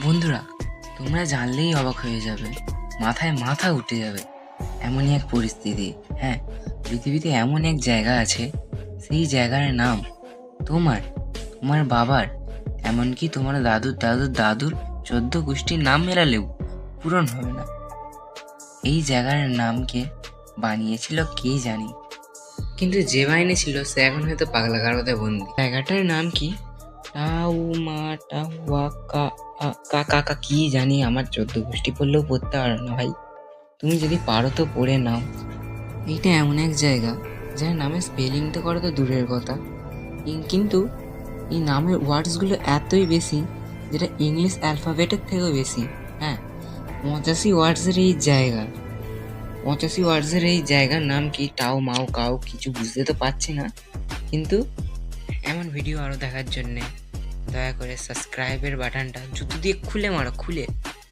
বন্ধুরা, তোমরা জানলেই অবাক হয়ে যাবে, মাথায় মাথা উঠে যাবে। এমনই এক পরিস্থিতি। হ্যাঁ, পৃথিবীতে এমন এক জায়গা আছে, সেই জায়গার নাম তোমার, তোমার বাবার, এমনকি তোমার দাদুর দাদুর দাদুর 14 গোষ্ঠীর নাম মেলালেও পূরণ হবে না। এই জায়গার নামকে বানিয়েছিল কে জানি, কিন্তু যে বানিয়েছিল সে এখন হয়তো পাগলা গারদে বন্দি। জায়গাটার নাম কি? কাকা কি জানি, আমার 14 গোষ্ঠী পড়লেও পড়তে পারো না ভাই। তুমি যদি পারো তো পড়ে নাও। এইটা এমন এক জায়গা যার নামে স্পেলিংটা করা তো দূরের কথা, কিন্তু এই নামের ওয়ার্ডসগুলো এতই বেশি যেটা ইংলিশ অ্যালফাবেটের থেকেও বেশি। হ্যাঁ, 85 ওয়ার্ডসের এই জায়গা, 85 ওয়ার্ডসের এই জায়গার নাম কি? টাও মাও কাও কিছু বুঝতে তো পারছি না, কিন্তু এমন ভিডিও আরও দেখার জন্যে দয়া করে সাবস্ক্রাইবের বাটনটা জুতো দিয়ে খুলে মারো, খুলে।